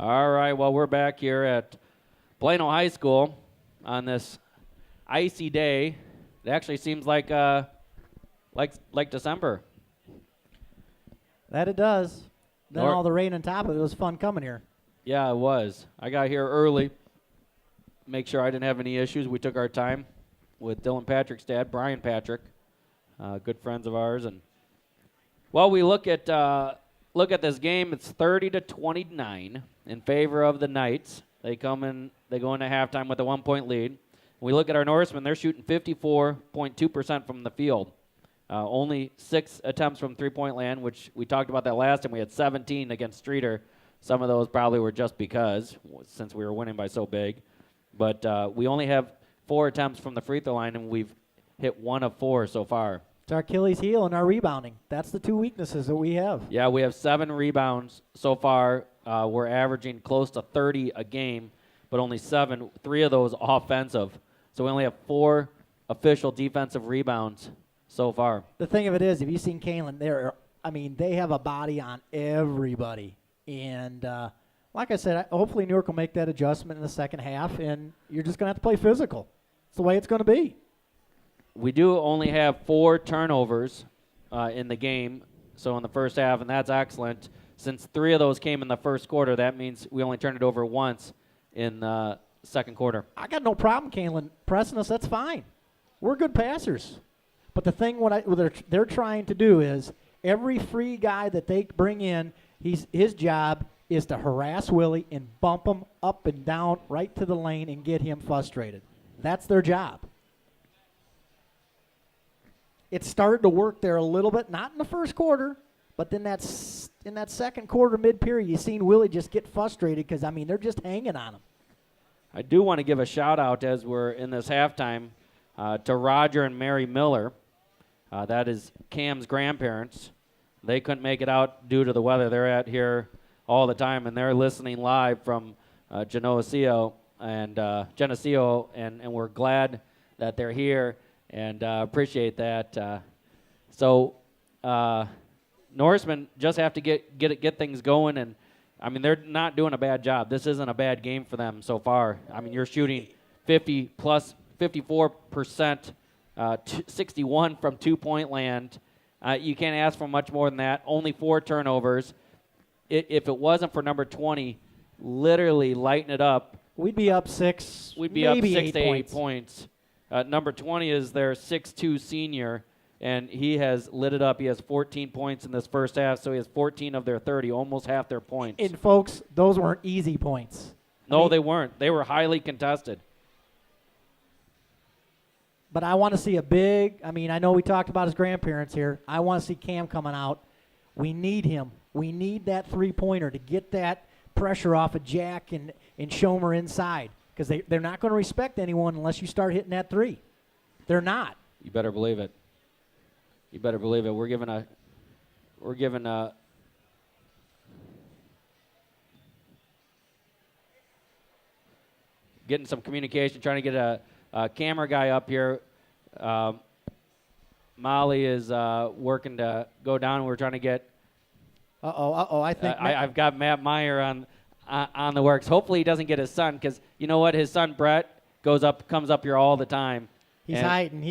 All right, well, we're back here at Plano High School on this icy day. It actually seems like December. That it does. Then all the rain on top of it. It was fun coming here. Yeah, it was. I got here early, make sure I didn't have any issues. We took our time with Dylan Patrick's dad, Brian Patrick, good friends of ours. And while we look at this game, it's 30-29 in favor of the Knights. They go into halftime with a 1-point lead. We look at our Norsemen; they're shooting 54.2% from the field. Only 6 attempts from three-point land, which we talked about that last time. We had 17 against Streeter. Some of those probably were just because, since we were winning by so big. But we only have 4 attempts from the free throw line, and we've hit 1 of 4 so far. It's our Achilles heel and our rebounding. That's the 2 weaknesses that we have. Yeah, we have 7 rebounds so far. We're averaging close to 30 a game, but only 7. 3 of those offensive. So we only have 4 official defensive rebounds so far. The thing of it is, if you've seen Kaneland, they have a body on everybody. And like I said, hopefully Newark will make that adjustment in the second half, and you're just going to have to play physical. It's the way it's going to be. We do only have 4 turnovers in the game, so in the first half, and that's excellent. Since 3 of those came in the first quarter, that means we only turned it over once in the second quarter. I got no problem, Kaneland, pressing us. That's fine. We're good passers. But the thing what they're trying to do is every free guy that they bring in, his job is to harass Willie and bump him up and down right to the lane and get him frustrated. That's their job. It started to work there a little bit, not in the first quarter, but then in that second quarter mid-period, you seen Willie just get frustrated because, they're just hanging on him. I do want to give a shout-out as we're in this halftime to Roger and Mary Miller. That is Cam's grandparents. They couldn't make it out due to the weather. They're out here all the time, and they're listening live from Geneseo, and we're glad that they're here and appreciate that. So Norsemen just have to get things going, and they're not doing a bad job. This isn't a bad game for them so far. You're shooting 54%, 61 from 2-point land. You can't ask for much more than that. Only 4 turnovers. If it wasn't for number 20, literally lighting it up, we'd be up 6. We'd be up 6 to 8 points. Number 20 is their 6'2" senior, and he has lit it up. He has 14 points in this first half, so he has 14 of their 30, almost half their points. And, folks, those weren't easy points. No, they weren't. They were highly contested. But I want to see a big, I know we talked about his grandparents here. I want to see Cam coming out. We need him. We need that three-pointer to get that pressure off of Jack and Schomer inside, because they're not going to respect anyone unless you start hitting that 3. They're not. You better believe it. You better believe it. We're getting some communication, trying to get a camera guy up here. Molly is working to go down. We're trying to get. I think I've got Matt Meyer on the works. Hopefully he doesn't get his son, because you know what? His son Brett comes up here all the time. He's hiding.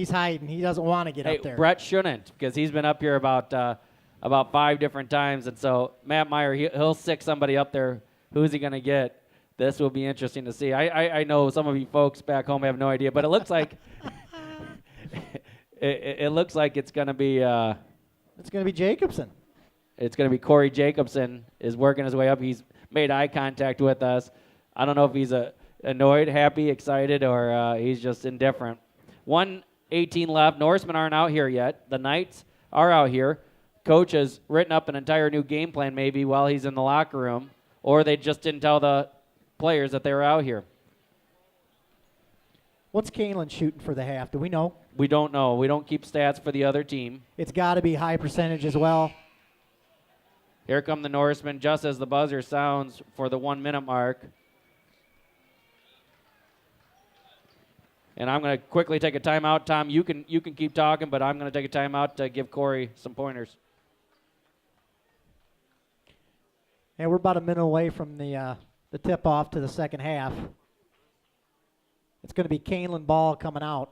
He doesn't want to get up there. Brett shouldn't, because he's been up here about 5 different times, and so Matt Meyer he'll sick somebody up there. Who's he going to get? This will be interesting to see. I know some of you folks back home have no idea, but it looks like it looks like it's going to be Jacobson. It's going to be Corey Jacobson is working his way up. He's made eye contact with us. I don't know if he's annoyed, happy, excited, or he's just indifferent. 1:18 left. Norsemen aren't out here yet. The Knights are out here. Coach has written up an entire new game plan maybe while he's in the locker room, or they just didn't tell the players that they were out here. What's Kaneland shooting for the half? Do we know? We don't know. We don't keep stats for the other team. It's got to be high percentage as well. Here come the Norsemen just as the buzzer sounds for the 1-minute mark. And I'm going to quickly take a timeout. Tom, you can keep talking, but I'm going to take a timeout to give Corey some pointers. And we're about a minute away from the the tip-off to the second half. It's going to be Kaneland ball coming out.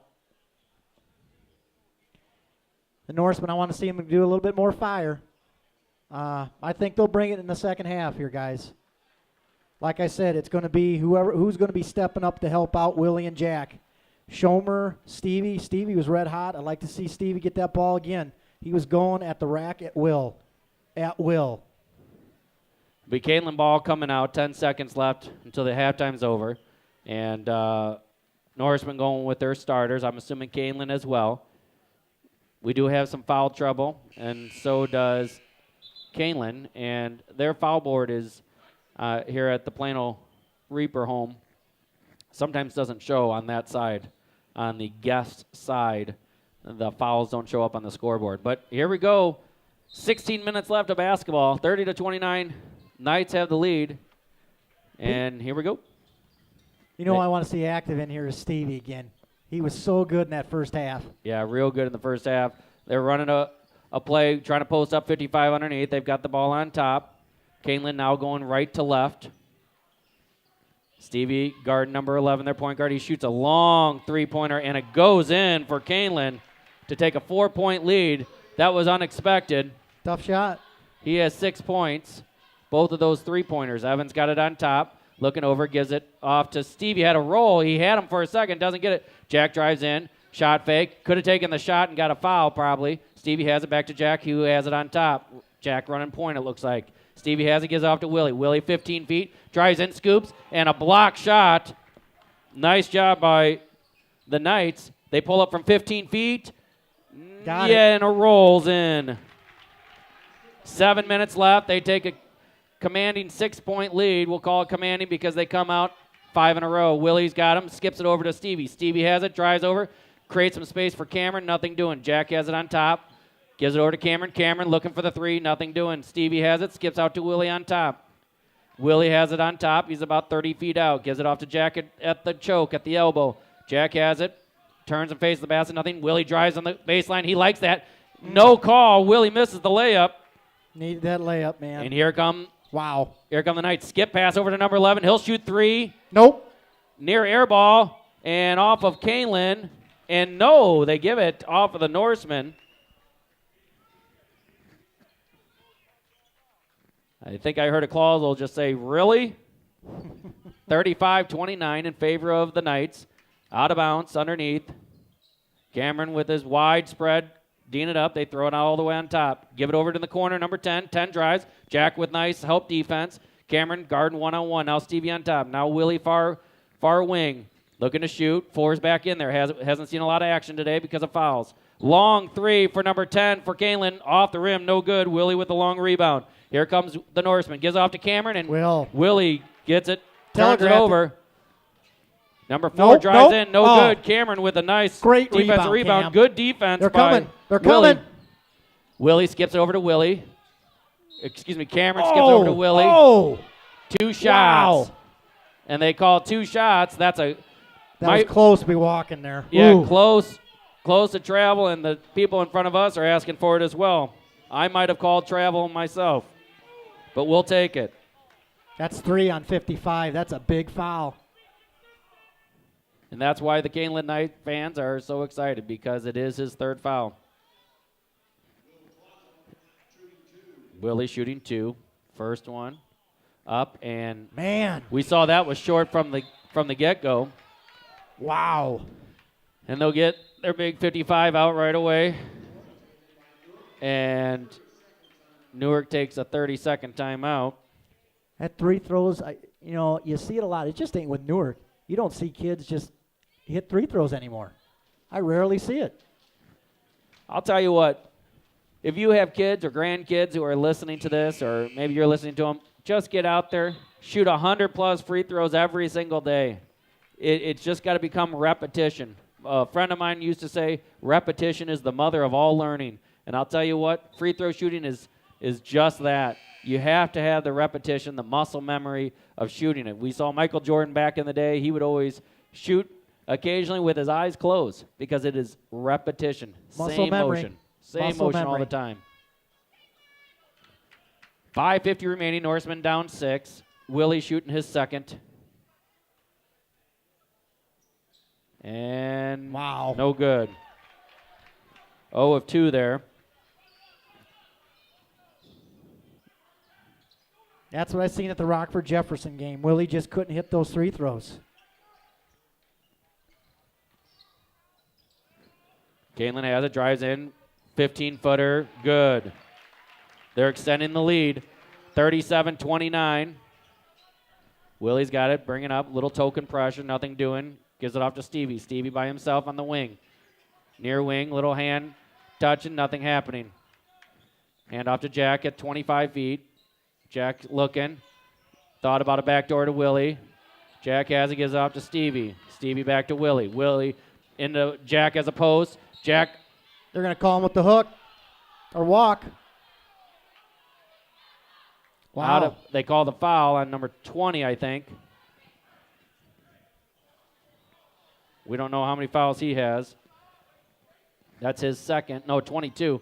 The Norsemen, I want to see them do a little bit more fire. I think they'll bring it in the second half here, guys. Like I said, it's going to be who's going to be stepping up to help out Willie and Jack. Schomer, Stevie. Stevie was red hot. I'd like to see Stevie get that ball again. He was going at the rack at will. At will. Be Kaneland ball coming out. 10 seconds left until the halftime's over. And Norseman going with their starters. I'm assuming Kaneland as well. We do have some foul trouble, and so does Kaneland. And their foul board is here at the Plano Reaper home. Sometimes doesn't show on that side. On the guest side, the fouls don't show up on the scoreboard. But here we go. 16 minutes left of basketball. 30-29. Knights have the lead. And here we go. You know, I want to see active in here is Stevie again. He was so good in that first half. Yeah, real good in the first half. They're running a play, trying to post up 55 underneath. They've got the ball on top. Kaneland now going right to left. Stevie, guard number 11, their point guard. He shoots a long three-pointer, and it goes in for Kaneland to take a 4-point lead. That was unexpected. Tough shot. He has 6 points. Both of those three-pointers. Evans got it on top. Looking over, gives it off to Stevie. Had a roll. He had him for a second. Doesn't get it. Jack drives in. Shot fake. Could have taken the shot and got a foul probably. Stevie has it back to Jack, who has it on top. Jack running point, it looks like. Stevie has it, gives it off to Willie. Willie 15 feet. Drives in, scoops, and a block shot. Nice job by the Knights. They pull up from 15 feet. Got it. And it rolls in. 7 minutes left. They take a commanding 6-point lead. We'll call it commanding because they come out 5 in a row. Willie's got him. Skips it over to Stevie. Stevie has it. Drives over. Creates some space for Cameron. Nothing doing. Jack has it on top. Gives it over to Cameron. Cameron looking for the three. Nothing doing. Stevie has it. Skips out to Willie on top. Willie has it on top. He's about 30 feet out. Gives it off to Jack at the choke, at the elbow. Jack has it. Turns and faces the basket. Nothing. Willie drives on the baseline. He likes that. No call. Willie misses the layup. Needed that layup, man. And here come the Knights. Skip pass over to number 11. He'll shoot three. Nope. Near air ball. And off of Kaneland. And no, they give it off of the Norseman. I think I heard a clause will just say, really? 35-29 in favor of the Knights. Out of bounds, underneath. Cameron with his wide spread, D'ing it up. They throw it all the way on top. Give it over to the corner, number 10. 10 drives. Jack with nice help defense. Cameron guarding one-on-one. Now Stevie on top. Now Willie far wing. Looking to shoot. 4's back in there. Hasn't seen a lot of action today because of fouls. Long three for number 10 for Kaneland. Off the rim, no good. Willie with the long rebound. Here comes the Norseman. Gives off to Cameron, and Willie gets it. Turns it over. Number 4 drives in. No good. Cameron with a nice great defensive rebound. Cam. Good defense They're by coming. They're Willie. coming. Willie skips over to Willie. Cameron skips over to Willie. 2 shots. Wow. And they call 2 shots. That was close to be walking there. Yeah, Ooh. close to travel, and the people in front of us are asking for it as well. I might have called travel myself, but we'll take it. That's 3 on 55. That's a big foul. And that's why the Kaneland Knight fans are so excited, because it is his 3rd foul. Willie shooting 2. First one up, and we saw that was short from the get-go. Wow. And they'll get their big 55 out right away. And Newark takes a 30-second timeout. That 3 throws, you see it a lot. It just ain't with Newark. You don't see kids just hit 3 throws anymore. I rarely see it. I'll tell you what. If you have kids or grandkids who are listening to this, or maybe you're listening to them, just get out there, shoot 100-plus free throws every single day. It's just got to become repetition. A friend of mine used to say, repetition is the mother of all learning. And I'll tell you what, free throw shooting is just that. You have to have the repetition, the muscle memory of shooting it. We saw Michael Jordan back in the day. He would always shoot occasionally with his eyes closed because it is repetition. Same motion. Same motion all the time. 5:50 remaining. Norseman down 6. Willie shooting his second. And wow. No good. 0 of 2 there. That's what I seen at the Rockford-Jefferson game. Willie just couldn't hit those free throws. Kaneland has it, drives in, 15-footer, good. They're extending the lead, 37-29. Willie's got it, bringing up, little token pressure, nothing doing. Gives it off to Stevie. Stevie by himself on the wing. Near wing, little hand touching, nothing happening. Hand off to Jack at 25 feet. Jack looking, thought about a backdoor to Willie. Jack has it, gives it off to Stevie. Stevie back to Willie. Willie into Jack as a post. Jack. They're going to call him with the hook or walk. Wow. They call the foul on number 20, I think. We don't know how many fouls he has. That's his second. No, 22.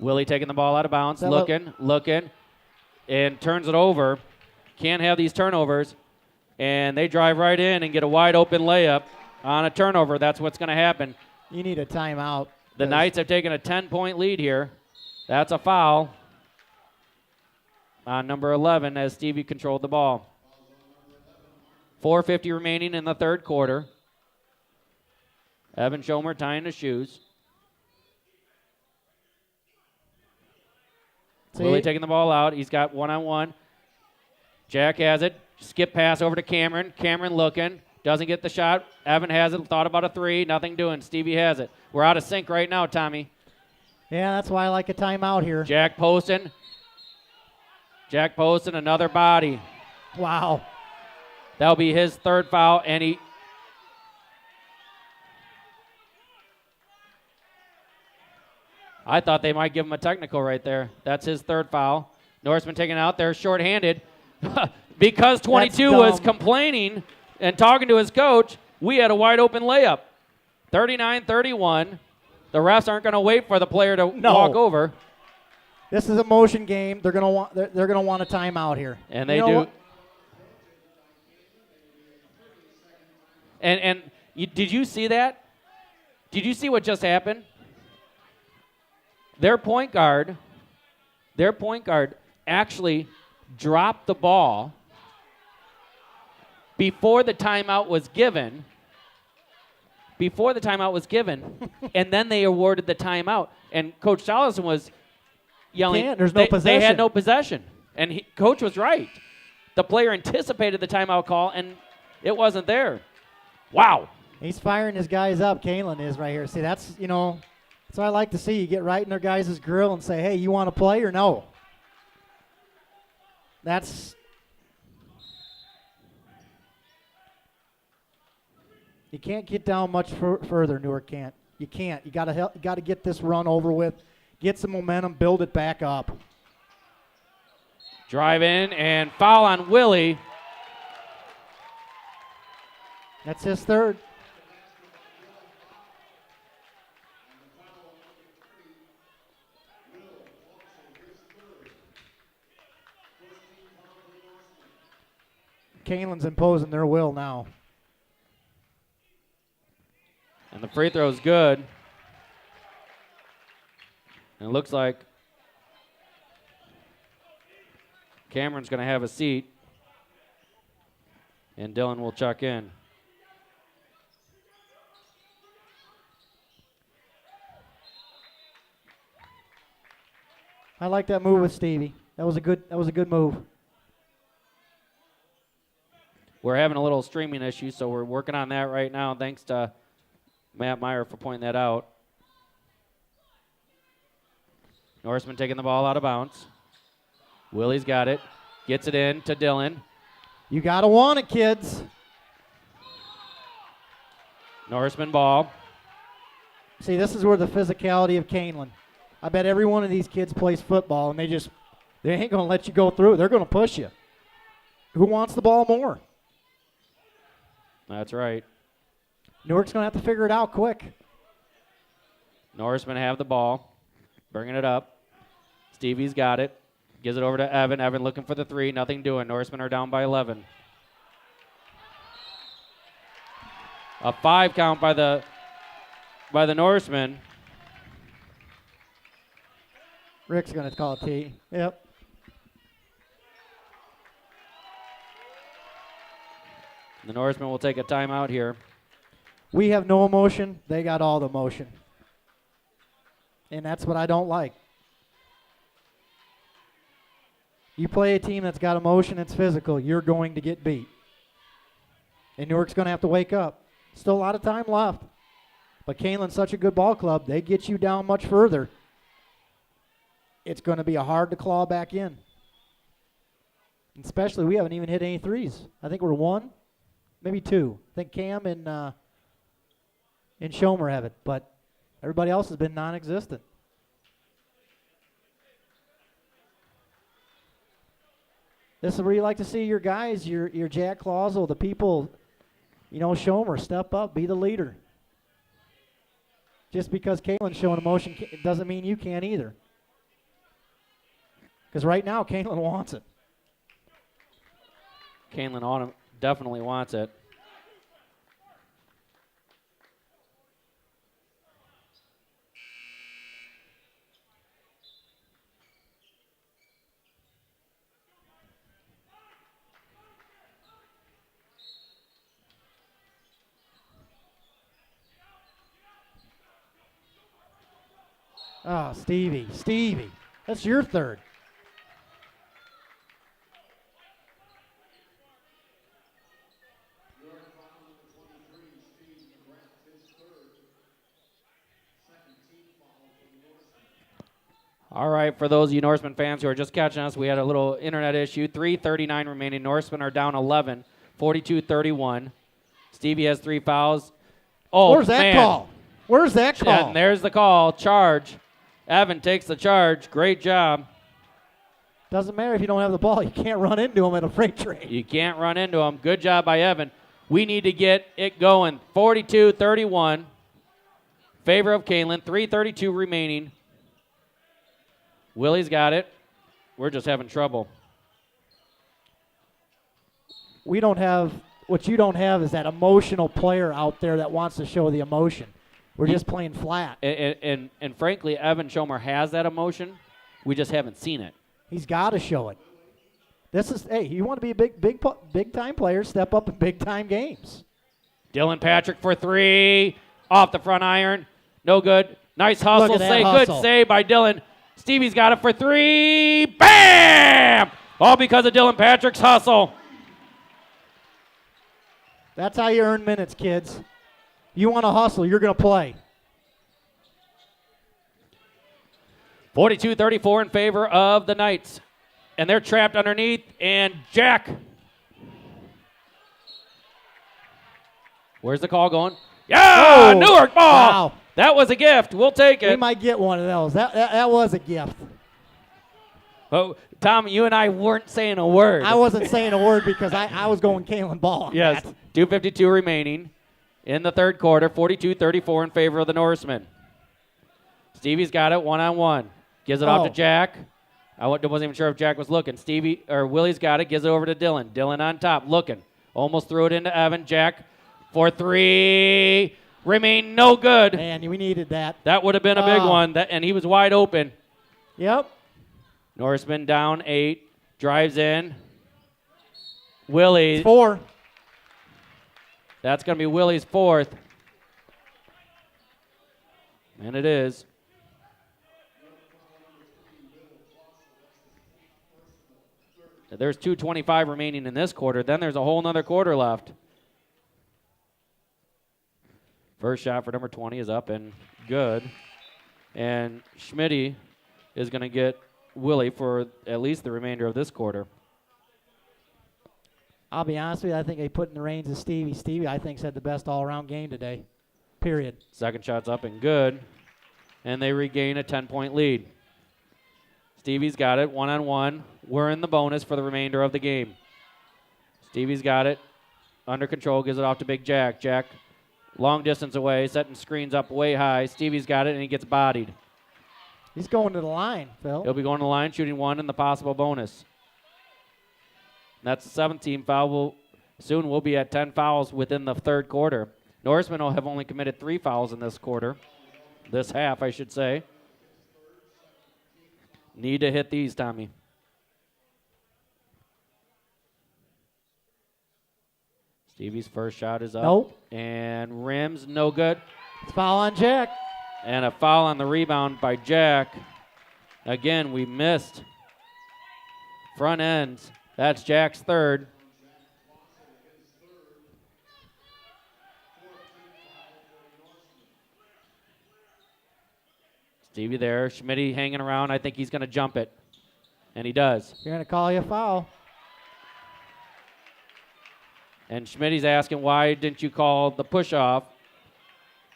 Willie taking the ball out of bounds, looking, and turns it over. Can't have these turnovers. And they drive right in and get a wide open layup on a turnover. That's what's going to happen. You need a timeout. The Knights have taken a 10-point lead here. That's a foul on number 11 as Stevie controlled the ball. 4:50 remaining in the third quarter. Evan Schomer tying his shoes. Willie taking the ball out. He's got one-on-one. Jack has it. Skip pass over to Cameron. Cameron looking. Doesn't get the shot. Evan has it. Thought about a three. Nothing doing. Stevie has it. We're out of sync right now, Tommy. Yeah, that's why I like a timeout here. Jack posting. Another body. Wow. That'll be his third foul, and I thought they might give him a technical right there. That's his third foul. Norseman taken out there, shorthanded. Because 22 was complaining and talking to his coach, we had a wide open layup. 39-31. The refs aren't going to wait for the player to walk over. This is a motion game. They're going to want a timeout here. And they do. And did you see that? Did you see what just happened? Their point guard actually dropped the ball before the timeout was given. And then they awarded the timeout. And Coach Solison was yelling, there's no possession. They had no possession. And Coach was right. The player anticipated the timeout call, and it wasn't there. Wow. He's firing his guys up. Kaneland is right here. See, that's what I like to see. You get right in their guys' grill and say, hey, you want to play or no? You can't get down much further, Newark can't. You can't. You got to get this run over with, get some momentum, build it back up. Drive in and foul on Willie. That's his third. Kaneland's imposing their will now. And the free throw is good. And it looks like Cameron's going to have a seat. And Dylan will check in. I like that move with Stevie. That was a good move. We're having a little streaming issue, so we're working on that right now. Thanks to Matt Meyer for pointing that out. Norseman taking the ball out of bounds. Willie's got it. Gets it in to Dylan. You got to want it, kids. Norseman ball. See, this is where the physicality of Kaneland. I bet every one of these kids plays football, and they ain't going to let you go through. They're going to push you. Who wants the ball more? That's right. Newark's going to have to figure it out quick. Norseman have the ball. Bringing it up. Stevie's got it. Gives it over to Evan. Evan looking for the three. Nothing doing. Norsemen are down by 11. A 5 count by the Norsemen. Rick's going to call a T. Yep. The Norsemen will take a timeout here. We have no emotion. They got all the motion. And that's what I don't like. You play a team that's got emotion, it's physical, you're going to get beat. And Newark's going to have to wake up. Still a lot of time left. But Kaneland's such a good ball club, they get you down much further. It's going to be hard to claw back in. Especially, we haven't even hit any threes. I think we're 1, maybe 2. I think Cam and Schomer have it, but everybody else has been non-existent. This is where you like to see your guys, your Jack Clausel, the people, Schomer, step up, be the leader. Just because Kaneland's showing emotion doesn't mean you can't either. Because right now, Kaneland wants it. Kaneland definitely wants it. Oh, Stevie, that's your third. All right, for those of you Norseman fans who are just catching us, we had a little internet issue. 3:39 remaining. Norsemen are down 11, 42-31. Stevie has 3 fouls. Oh, Where's that call? Where's that call? And there's the call. Charge. Evan takes the charge. Great job. Doesn't matter if you don't have the ball. You can't run into him at a freight train. You can't run into him. Good job by Evan. We need to get it going. 42-31. Favor of Kaneland. 3:32 remaining. Willie's got it. We're just having trouble. We don't have, what you don't have is that emotional player out there that wants to show the emotion. We're just playing flat. And frankly, Evan Schomer has that emotion. We just haven't seen it. He's got to show it. Hey, you want to be a big time player, step up in big time games. Dylan Patrick for 3. Off the front iron. No good. Nice hustle. Good save by Dylan. Stevie's got it for 3. Bam! All because of Dylan Patrick's hustle. That's how you earn minutes, kids. You want to hustle, you're going to play. 42-34 in favor of the Knights. And they're trapped underneath, and Jack. Where's the call going? Yeah, Newark ball. Wow. That was a gift. We'll take it. We might get one of those. That was a gift. Oh, Tom, you and I weren't saying a word. I wasn't saying a word because I was going Kaneland ball on yes, that. 2:52 remaining in the third quarter. 42-34 in favor of the Norsemen. Stevie's got it one-on-one. Gives it off to Jack. I wasn't even sure if Jack was looking. Willie's got it. Gives it over to Dylan. Dylan on top, looking. Almost threw it into Evan. Jack for 3. Remain no good. Man, we needed that. That would have been a big one, and he was wide open. Yep. Norseman down 8. Drives in. Willie. 4. That's going to be Willie's 4th. And it is. There's 2:25 remaining in this quarter. Then there's a whole nother quarter left. First shot for number 20 is up and good. And Schmitty is going to get Willie for at least the remainder of this quarter. I'll be honest with you, I think they put in the reins of Stevie. Stevie, I think, had the best all-around game today, period. Second shot's up and good. And they regain a 10-point lead. Stevie's got it, one-on-one. We're in the bonus for the remainder of the game. Stevie's got it, under control, gives it off to Big Jack. Jack, long distance away, setting screens up way high. Stevie's got it, and he gets bodied. He's going to the line, Phil. He'll be going to the line, shooting 1 in the possible bonus. That's the 7th team foul. Soon we'll be at 10 fouls within the third quarter. Norseman will have only committed 3 fouls in this quarter. This half, I should say. Need to hit these, Tommy. Stevie's first shot is up. Nope. And rims, no good. It's foul on Jack. And a foul on the rebound by Jack. Again, we missed front ends. That's Jack's third. Stevie there. Schmitty hanging around. I think he's going to jump it. And he does. You're going to call you a foul. And Schmitty's asking, why didn't you call the push-off?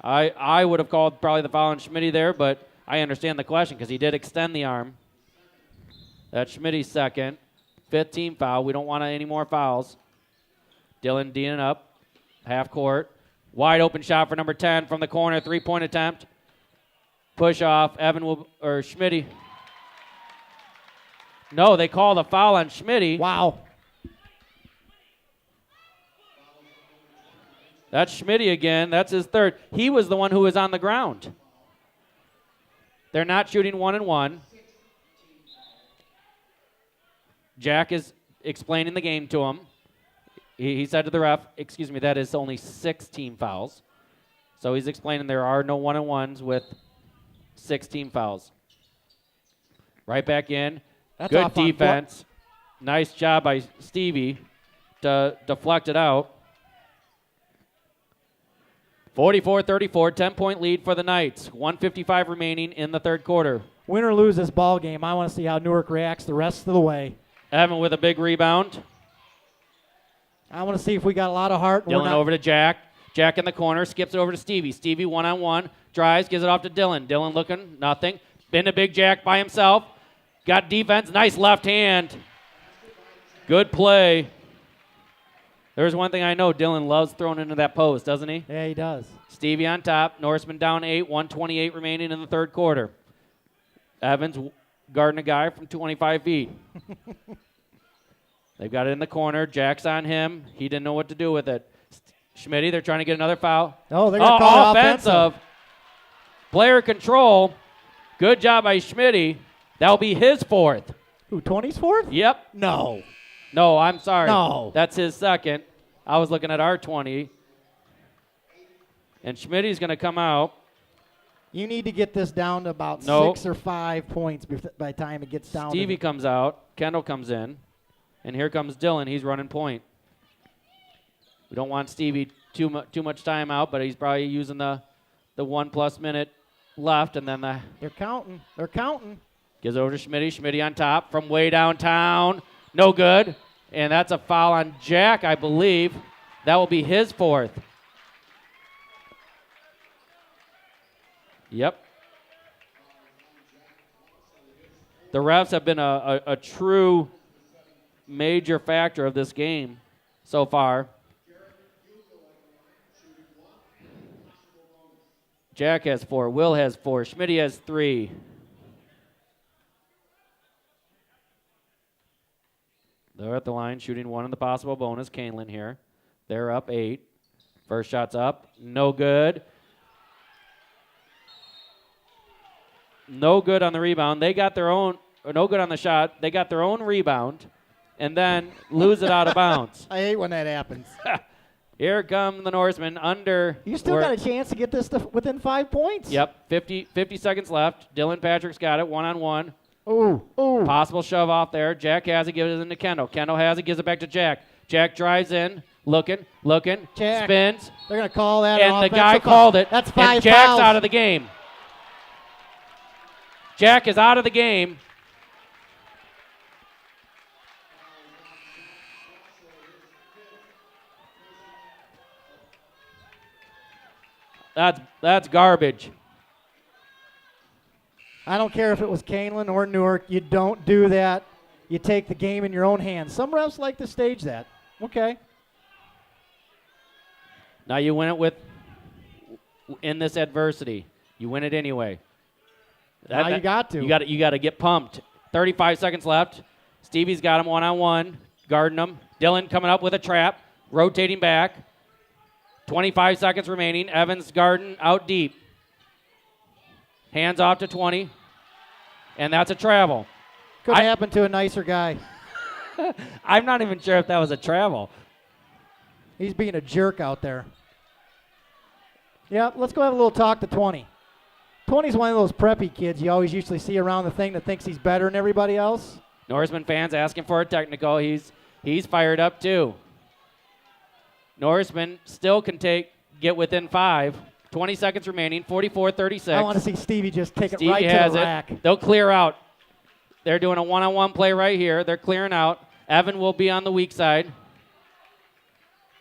I would have called probably the foul on Schmitty there, but I understand the question because he did extend the arm. That's Schmitty's second. 5th team foul. We don't want any more fouls. Dylan Deaning up. Half court. Wide open shot for number 10 from the corner. 3-point attempt. Push off. Schmitty. No, they call the foul on Schmitty. Wow. That's Schmitty again. That's his third. He was the one who was on the ground. They're not shooting 1-1. Jack is explaining the game to him. He said to the ref, excuse me, that is only 6 team fouls. So he's explaining there are no 1-1s with 6 team fouls. Right back in. That's good defense. Nice job by Stevie to deflect it out. 44-34, 10-point lead for the Knights. 1:55 remaining in the third quarter. Win or lose this ball game, I want to see how Newark reacts the rest of the way. Evan with a big rebound. I want to see if we got a lot of heart. Dylan over to Jack. Jack in the corner, skips over to Stevie. Stevie one-on-one, drives, gives it off to Dylan. Dylan looking, nothing. Been to Big Jack by himself. Got defense, nice left hand. Good play. There's one thing I know, Dylan loves throwing into that post, doesn't he? Yeah, he does. Stevie on top, Norseman down 8, 1:28 remaining in the third quarter. Evans guarding a guy from 25 feet. They've got it in the corner. Jack's on him. He didn't know what to do with it. Schmitty, they're trying to get another foul. Oh, they're going to call offensive. Player control. Good job by Schmitty. That'll be his 4th. Who, 20's 4th? Yep. No. No, I'm sorry. No. That's his second. I was looking at our 20. And Schmitty's going to come out. You need to get this down to about 6 or 5 points by the time it gets down. Stevie comes out. Kendall comes in. And here comes Dylan. He's running point. We don't want Stevie too much time out, but he's probably using the 1+ minute left. And then They're counting. They're counting. Gives it over to Schmitty. Schmitty on top from way downtown. No good. And that's a foul on Jack, I believe. That will be his 4th. Yep. The refs have been a true major factor of this game so far. Jack has 4. Will has 4. Schmitty has 3. They're at the line shooting 1 in the possible bonus. Kaneland here. They're up 8. First shot's up. No good. No good on the rebound. They got their own, or no good on the shot. They got their own rebound and then lose it out of bounds. I hate when that happens. Here come the Norsemen under. You still got a chance to get this within 5 points. Yep, 50 seconds left. Dylan Patrick's got it, one-on-one. Ooh. Possible shove off there. Jack has it, gives it into Kendall. Kendall has it, gives it back to Jack. Jack drives in, looking, Jack. spins. They're going to call that and the guy called it. That's 5 and Jack's fouls. out of the game. Jack is out of the game. That's garbage. I don't care if it was Kaneland or Newark. You don't do that. You take the game in your own hands. Some refs like to stage that. Okay. Now you win it in this adversity. You win it anyway. Now you got to. You got to get pumped. 35 seconds left. Stevie's got him one-on-one, guarding him. Dylan coming up with a trap, rotating back. 25 seconds remaining. Evans guarding out deep. Hands off to 20, and that's a travel. Could happen to a nicer guy. I'm not even sure if that was a travel. He's being a jerk out there. Yeah, let's go have a little talk to 20. 20's one of those preppy kids you always usually see around the thing that thinks he's better than everybody else. Norseman fans asking for a technical. He's fired up too. Norseman still can get within 5. 20 seconds remaining, 44-36. I want to see Stevie just take Stevie it right has to the it. rack. They'll clear out. They're doing a one-on-one play right here. They're clearing out. Evan will be on the weak side.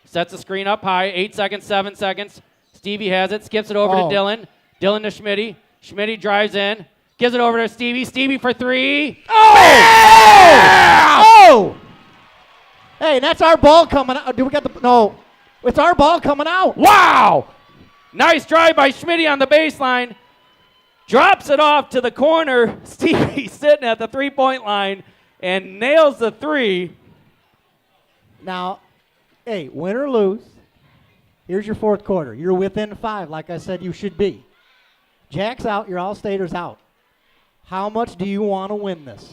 Sets the screen up high. 8 seconds, 7 seconds. Stevie has it. Skips it over to Dylan. Dylan to Schmitty. Schmitty drives in. Gives it over to Stevie. Stevie for 3. Oh! Yeah! Oh! Hey, that's our ball coming out. Do we got the... No. It's our ball coming out. Wow! Nice drive by Schmitty on the baseline. Drops it off to the corner. Stevie sitting at the three-point line and nails the 3. Now, hey, win or lose, here's your fourth quarter. You're within 5, like I said you should be. Jack's out, your All-Staters out. How much do you want to win this?